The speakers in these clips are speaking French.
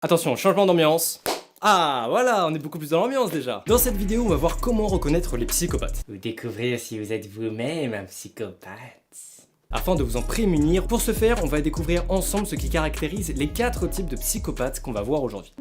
Attention, changement d'ambiance. Ah, voilà, on est beaucoup plus dans l'ambiance déjà. Dans cette vidéo, on va voir comment reconnaître les psychopathes. Ou découvrir si vous êtes vous-même un psychopathe. Afin de vous en prémunir, pour ce faire, on va découvrir ensemble ce qui caractérise les 4 types de psychopathes qu'on va voir aujourd'hui.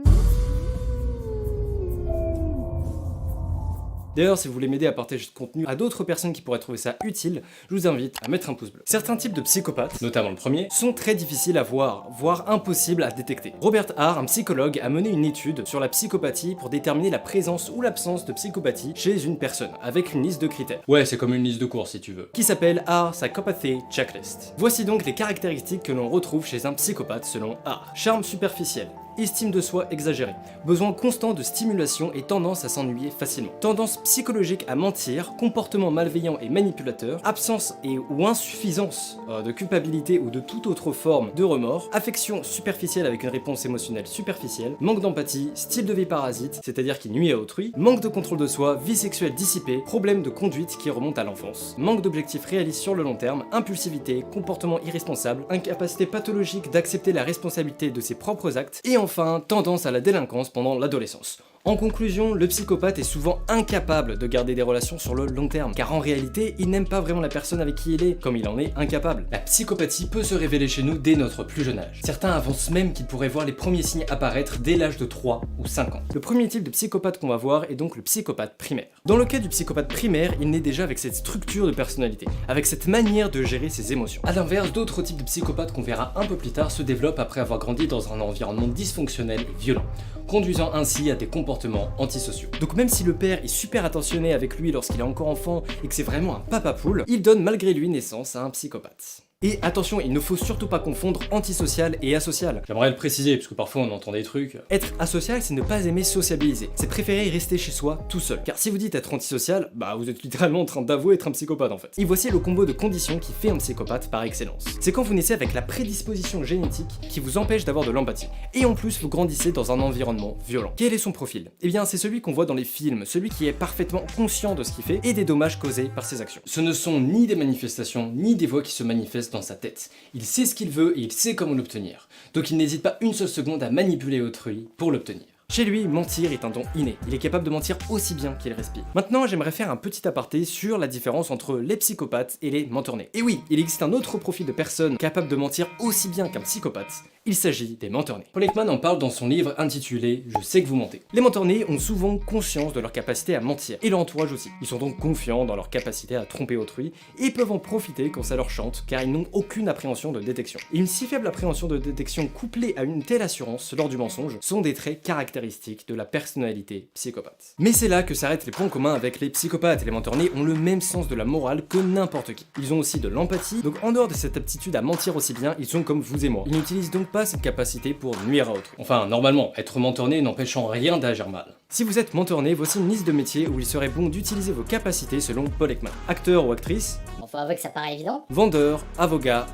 D'ailleurs, si vous voulez m'aider à partager ce contenu à d'autres personnes qui pourraient trouver ça utile, je vous invite à mettre un pouce bleu. Certains types de psychopathes, notamment le premier, sont très difficiles à voir, voire impossibles à détecter. Robert Hart, un psychologue, a mené une étude sur la psychopathie pour déterminer la présence ou l'absence de psychopathie chez une personne, avec une liste de critères. Ouais, c'est comme une liste de courses si tu veux. Qui s'appelle Hart Psychopathy Checklist. Voici donc les caractéristiques que l'on retrouve chez un psychopathe selon Hart. Charme superficiel. Estime de soi exagérée, besoin constant de stimulation et tendance à s'ennuyer facilement. Tendance psychologique à mentir, comportement malveillant et manipulateur, absence ou insuffisance de culpabilité ou de toute autre forme de remords, affection superficielle avec une réponse émotionnelle superficielle, manque d'empathie, style de vie parasite, c'est-à-dire qui nuit à autrui, manque de contrôle de soi, vie sexuelle dissipée, problème de conduite qui remonte à l'enfance, manque d'objectifs réalistes sur le long terme, impulsivité, comportement irresponsable, incapacité pathologique d'accepter la responsabilité de ses propres actes, et enfin, tendance à la délinquance pendant l'adolescence. En conclusion, le psychopathe est souvent incapable de garder des relations sur le long terme, car en réalité, il n'aime pas vraiment la personne avec qui il est, comme il en est incapable. La psychopathie peut se révéler chez nous dès notre plus jeune âge. Certains avancent même qu'ils pourraient voir les premiers signes apparaître dès l'âge de 3 ou 5 ans. Le premier type de psychopathe qu'on va voir est donc le psychopathe primaire. Dans le cas du psychopathe primaire, il naît déjà avec cette structure de personnalité, avec cette manière de gérer ses émotions. A l'inverse, d'autres types de psychopathes qu'on verra un peu plus tard se développent après avoir grandi dans un environnement dysfonctionnel et violent, conduisant ainsi à des comportements antisociaux. Donc même si le père est super attentionné avec lui lorsqu'il est encore enfant et que c'est vraiment un papa poule, il donne malgré lui naissance à un psychopathe. Et attention, il ne faut surtout pas confondre antisocial et asocial. J'aimerais le préciser, parce que parfois on entend des trucs. Être asocial, c'est ne pas aimer sociabiliser. C'est préférer rester chez soi tout seul. Car si vous dites être antisocial, bah vous êtes littéralement en train d'avouer être un psychopathe en fait. Et voici le combo de conditions qui fait un psychopathe par excellence. C'est quand vous naissez avec la prédisposition génétique qui vous empêche d'avoir de l'empathie. Et en plus, vous grandissez dans un environnement violent. Quel est son profil? Eh bien, c'est celui qu'on voit dans les films, celui qui est parfaitement conscient de ce qu'il fait et des dommages causés par ses actions. Ce ne sont ni des manifestations, ni des voix qui se manifestent dans sa tête. Il sait ce qu'il veut et il sait comment l'obtenir. Donc il n'hésite pas une seule seconde à manipuler autrui pour l'obtenir. Chez lui, mentir est un don inné. Il est capable de mentir aussi bien qu'il respire. Maintenant, j'aimerais faire un petit aparté sur la différence entre les psychopathes et les menteurs nés. Et oui, il existe un autre profil de personnes capables de mentir aussi bien qu'un psychopathe. Il s'agit des menteurs nés. Paul Ekman en parle dans son livre intitulé « Je sais que vous mentez ». Les menteurs nés ont souvent conscience de leur capacité à mentir, et leur entourage aussi. Ils sont donc confiants dans leur capacité à tromper autrui, et peuvent en profiter quand ça leur chante, car ils n'ont aucune appréhension de détection. Et une si faible appréhension de détection couplée à une telle assurance lors du mensonge sont des traits caractéristiques de la personnalité psychopathe. Mais c'est là que s'arrêtent les points communs avec les psychopathes, et les menteurs nés ont le même sens de la morale que n'importe qui. Ils ont aussi de l'empathie, donc en dehors de cette aptitude à mentir aussi bien, ils sont comme vous et moi. Ils n'utilisent donc pas cette capacité pour nuire à autrui. Enfin, normalement, être menteur né n'empêche en rien d'agir mal. Si vous êtes menteur né, voici une liste de métiers où il serait bon d'utiliser vos capacités selon Paul Ekman. Acteur ou actrice, Bon, faut avouer que ça paraît évident. vendeur, avocat,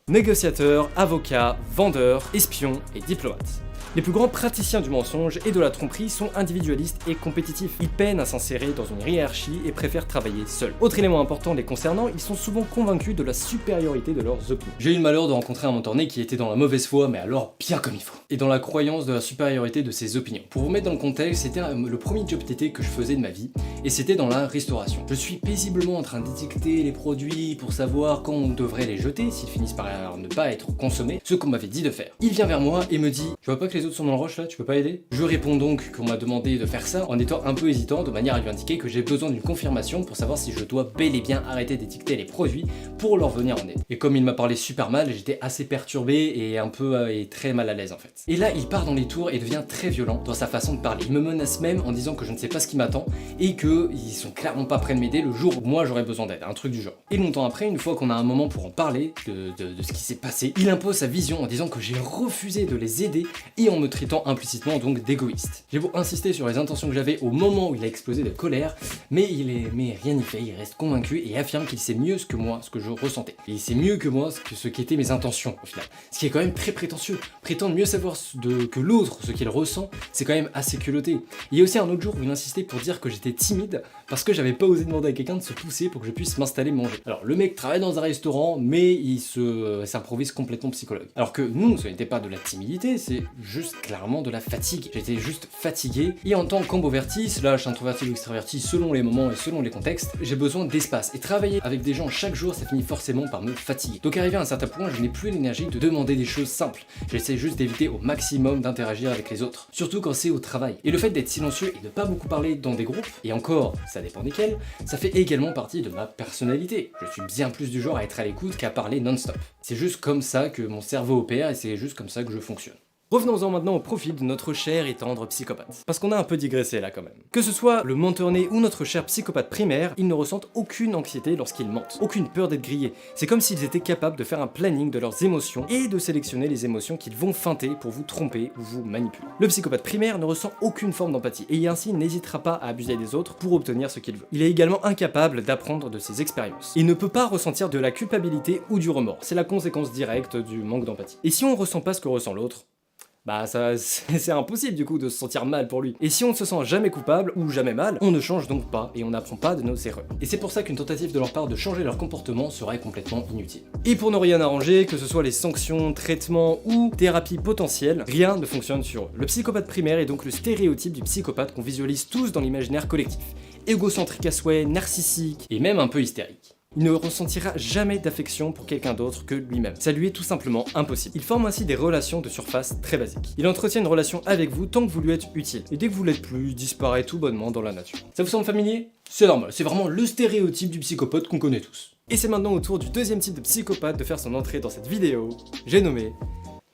négociateur, avocat, vendeur, espion et diplomate. Les plus grands praticiens du mensonge et de la tromperie sont individualistes et compétitifs. Ils peinent à s'insérer dans une hiérarchie et préfèrent travailler seuls. Autre élément important les concernant, ils sont souvent convaincus de la supériorité de leurs opinions. J'ai eu le malheur de rencontrer un menteur né qui était dans la mauvaise foi, mais alors bien comme il faut. Et dans la croyance de la supériorité de ses opinions. Pour vous mettre dans le contexte, c'était le premier job TT que je faisais de ma vie, et c'était dans la restauration. Je suis paisiblement en train d'étiqueter les produits pour savoir quand on devrait les jeter, s'ils finissent par ne pas être consommés, ce qu'on m'avait dit de faire. Il vient vers moi et me dit « Tu vois pas que les autres sont dans le rush là, tu peux pas aider ?» Je réponds donc qu'on m'a demandé de faire ça en étant un peu hésitant, de manière à lui indiquer que j'ai besoin d'une confirmation pour savoir si je dois bel et bien arrêter d'étiqueter les produits pour leur venir en aide. Et comme il m'a parlé super mal, j'étais assez perturbé et un peu et très mal à l'aise en fait. Et là, il part dans les tours et devient très violent dans sa façon de parler. Il me menace même en disant que je ne sais pas ce qui m'attend et qu'ils sont clairement pas prêts de m'aider le jour où moi j'aurais besoin d'aide, un truc du genre. Et longtemps après, une fois qu'on a un moment pour en parler de ce qui s'est passé, il impose sa vision en disant que j'ai refusé de les aider et en me traitant implicitement donc d'égoïste. J'ai beau insister sur les intentions que j'avais au moment où il a explosé de colère, mais rien n'y fait, il reste convaincu et affirme qu'il sait mieux que moi ce que je ressentais. Et il sait mieux que moi ce qu'étaient mes intentions au final. Ce qui est quand même très prétentieux. Prétendre mieux savoir que l'autre ce qu'il ressent, c'est quand même assez culotté. Il y a aussi un autre jour où il insistait pour dire que j'étais timide parce que j'avais pas osé demander à quelqu'un de se pousser pour que je puisse m'installer manger. Alors le mec travaille dans un restaurant, mais il s'improvise complètement psychologue. Alors que nous, ce n'était pas de la timidité, c'est juste juste clairement de la fatigue. J'étais juste fatigué, et en tant qu'amboverti, slash introverti ou extraverti selon les moments et selon les contextes, j'ai besoin d'espace, et travailler avec des gens chaque jour, ça finit forcément par me fatiguer. Donc arrivé à un certain point, je n'ai plus l'énergie de demander des choses simples. J'essaie juste d'éviter au maximum d'interagir avec les autres, surtout quand c'est au travail. Et le fait d'être silencieux et de pas beaucoup parler dans des groupes, et encore, ça dépend desquels, ça fait également partie de ma personnalité. Je suis bien plus du genre à être à l'écoute qu'à parler non-stop. C'est juste comme ça que mon cerveau opère et c'est juste comme ça que je fonctionne. Revenons-en maintenant au profil de notre cher et tendre psychopathe. Parce qu'on a un peu digressé là quand même. Que ce soit le menteur-né ou notre cher psychopathe primaire, ils ne ressentent aucune anxiété lorsqu'ils mentent, aucune peur d'être grillés. C'est comme s'ils étaient capables de faire un planning de leurs émotions et de sélectionner les émotions qu'ils vont feinter pour vous tromper ou vous manipuler. Le psychopathe primaire ne ressent aucune forme d'empathie et ainsi n'hésitera pas à abuser des autres pour obtenir ce qu'il veut. Il est également incapable d'apprendre de ses expériences. Il ne peut pas ressentir de la culpabilité ou du remords. C'est la conséquence directe du manque d'empathie. Et si on ressent pas ce que ressent l'autre, bah ça, c'est impossible du coup de se sentir mal pour lui. Et si on ne se sent jamais coupable ou jamais mal, on ne change donc pas et on n'apprend pas de nos erreurs. Et c'est pour ça qu'une tentative de leur part de changer leur comportement serait complètement inutile. Et pour ne rien arranger, que ce soit les sanctions, traitements ou thérapies potentielles, rien ne fonctionne sur eux. Le psychopathe primaire est donc le stéréotype du psychopathe qu'on visualise tous dans l'imaginaire collectif. Égocentrique à souhait, narcissique et même un peu hystérique. Il ne ressentira jamais d'affection pour quelqu'un d'autre que lui-même. Ça lui est tout simplement impossible. Il forme ainsi des relations de surface très basiques. Il entretient une relation avec vous tant que vous lui êtes utile. Et dès que vous l'êtes plus, il disparaît tout bonnement dans la nature. Ça vous semble familier? C'est normal, c'est vraiment le stéréotype du psychopathe qu'on connaît tous. Et c'est maintenant au tour du deuxième type de psychopathe de faire son entrée dans cette vidéo. J'ai nommé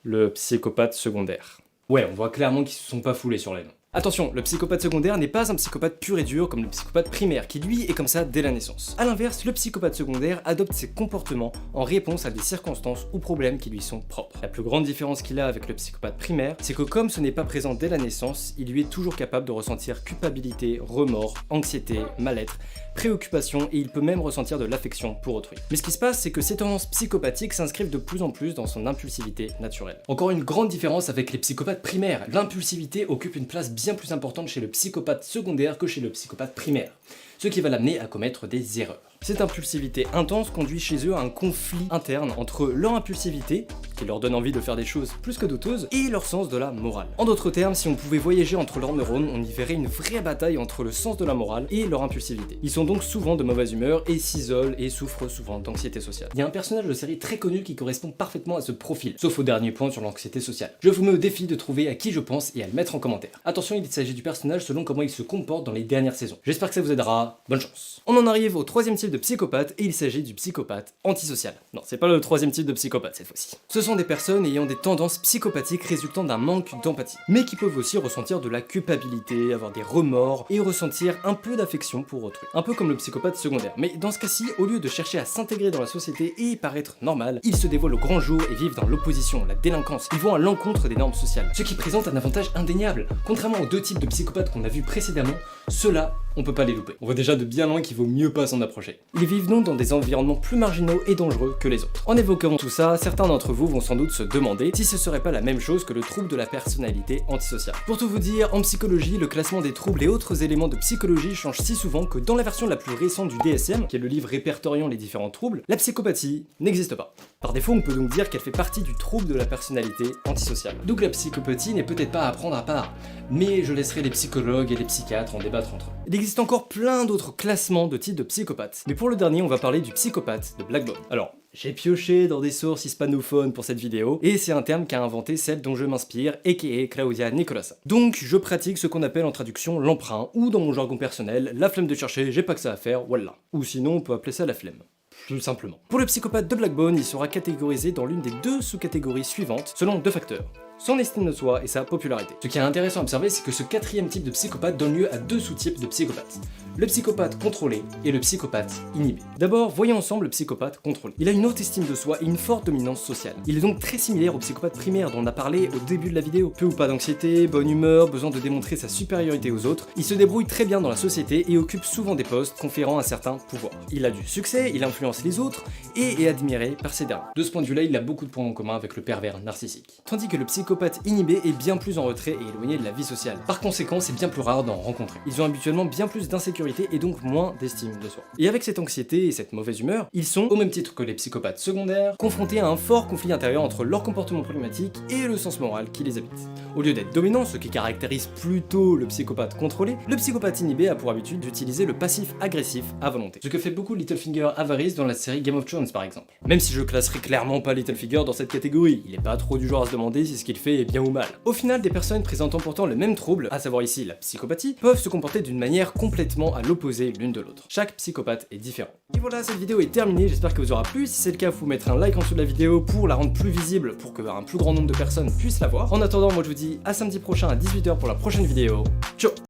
le psychopathe secondaire. Ouais, on voit clairement qu'ils se sont pas foulés sur les noms. Attention, le psychopathe secondaire n'est pas un psychopathe pur et dur comme le psychopathe primaire, qui lui est comme ça dès la naissance. A l'inverse, le psychopathe secondaire adopte ses comportements en réponse à des circonstances ou problèmes qui lui sont propres. La plus grande différence qu'il a avec le psychopathe primaire, c'est que comme ce n'est pas présent dès la naissance, il lui est toujours capable de ressentir culpabilité, remords, anxiété, mal-être, préoccupation et il peut même ressentir de l'affection pour autrui. Mais ce qui se passe, c'est que ces tendances psychopathiques s'inscrivent de plus en plus dans son impulsivité naturelle. Encore une grande différence avec les psychopathes primaires. L'impulsivité occupe une place bien plus importante chez le psychopathe secondaire que chez le psychopathe primaire, ce qui va l'amener à commettre des erreurs. Cette impulsivité intense conduit chez eux à un conflit interne entre leur impulsivité, qui leur donne envie de faire des choses plus que douteuses, et leur sens de la morale. En d'autres termes, si on pouvait voyager entre leurs neurones, on y verrait une vraie bataille entre le sens de la morale et leur impulsivité. Ils sont donc souvent de mauvaise humeur et s'isolent et souffrent souvent d'anxiété sociale. Il y a un personnage de série très connu qui correspond parfaitement à ce profil, sauf au dernier point sur l'anxiété sociale. Je vous mets au défi de trouver à qui je pense et à le mettre en commentaire. Attention, il s'agit du personnage selon comment il se comporte dans les dernières saisons. J'espère que ça vous aidera, bonne chance. On en arrive au troisième type de psychopathe et il s'agit du psychopathe antisocial. Non, c'est pas le troisième type de psychopathe cette fois-ci. Ce sont des personnes ayant des tendances psychopathiques résultant d'un manque d'empathie, mais qui peuvent aussi ressentir de la culpabilité, avoir des remords et ressentir un peu d'affection pour autrui. Un peu comme le psychopathe secondaire. Mais dans ce cas-ci, au lieu de chercher à s'intégrer dans la société et paraître normal, ils se dévoilent au grand jour et vivent dans l'opposition, la délinquance. Ils vont à l'encontre des normes sociales, ce qui présente un avantage indéniable. Contrairement aux deux types de psychopathes qu'on a vus précédemment, ceux-là, on peut pas les louper. On voit déjà de bien loin qu'il vaut mieux pas s'en approcher. Ils vivent donc dans des environnements plus marginaux et dangereux que les autres. En évoquant tout ça, certains d'entre vous vont sans doute se demander si ce serait pas la même chose que le trouble de la personnalité antisociale. Pour tout vous dire, en psychologie, le classement des troubles et autres éléments de psychologie change si souvent que dans la version la plus récente du DSM, qui est le livre répertoriant les différents troubles, la psychopathie n'existe pas. Par défaut, on peut donc dire qu'elle fait partie du trouble de la personnalité antisociale. Donc la psychopathie n'est peut-être pas à prendre à part, mais je laisserai les psychologues et les psychiatres en débattre entre eux. Il existe encore plein d'autres classements de types de psychopathes, mais pour le dernier, on va parler du psychopathe de Blackbone. Alors, j'ai pioché dans des sources hispanophones pour cette vidéo, et c'est un terme qu'a inventé celle dont je m'inspire, aka Claudia Nicolasa. Donc, je pratique ce qu'on appelle en traduction l'emprunt, ou dans mon jargon personnel, la flemme de chercher, j'ai pas que ça à faire, voilà. Ou sinon, on peut appeler ça la flemme. Tout simplement. Pour le psychopathe de Blackbone, il sera catégorisé dans l'une des deux sous-catégories suivantes, selon deux facteurs. Son estime de soi et sa popularité. Ce qui est intéressant à observer, c'est que ce quatrième type de psychopathe donne lieu à deux sous-types de psychopathes. Le psychopathe contrôlé et le psychopathe inhibé. D'abord, voyons ensemble le psychopathe contrôlé. Il a une haute estime de soi et une forte dominance sociale. Il est donc très similaire au psychopathe primaire dont on a parlé au début de la vidéo. Peu ou pas d'anxiété, bonne humeur, besoin de démontrer sa supériorité aux autres. Il se débrouille très bien dans la société et occupe souvent des postes conférant un certain pouvoir. Il a du succès, il influence les autres et est admiré par ces derniers. De ce point de vue-là, il a beaucoup de points en commun avec le pervers narcissique. Tandis que le psychopathe psychopathe inhibé est bien plus en retrait et éloigné de la vie sociale. Par conséquent, c'est bien plus rare d'en rencontrer. Ils ont habituellement bien plus d'insécurité et donc moins d'estime de soi. Et avec cette anxiété et cette mauvaise humeur, ils sont, au même titre que les psychopathes secondaires, confrontés à un fort conflit intérieur entre leur comportement problématique et le sens moral qui les habite. Au lieu d'être dominant, ce qui caractérise plutôt le psychopathe contrôlé, le psychopathe inhibé a pour habitude d'utiliser le passif agressif à volonté. Ce que fait beaucoup Littlefinger à Varys dans la série Game of Thrones par exemple. Même si je classerai clairement pas Littlefinger dans cette catégorie, il est pas trop du genre à se demander si ce qu'il fait est bien ou mal. Au final, des personnes présentant pourtant le même trouble, à savoir ici la psychopathie, peuvent se comporter d'une manière complètement à l'opposé l'une de l'autre. Chaque psychopathe est différent. Et voilà, cette vidéo est terminée, j'espère que vous aura plu. Si c'est le cas, vous mettre un like en dessous de la vidéo pour la rendre plus visible, pour qu'un plus grand nombre de personnes puissent la voir. En attendant, moi je vous dis à samedi prochain à 18h pour la prochaine vidéo. Ciao.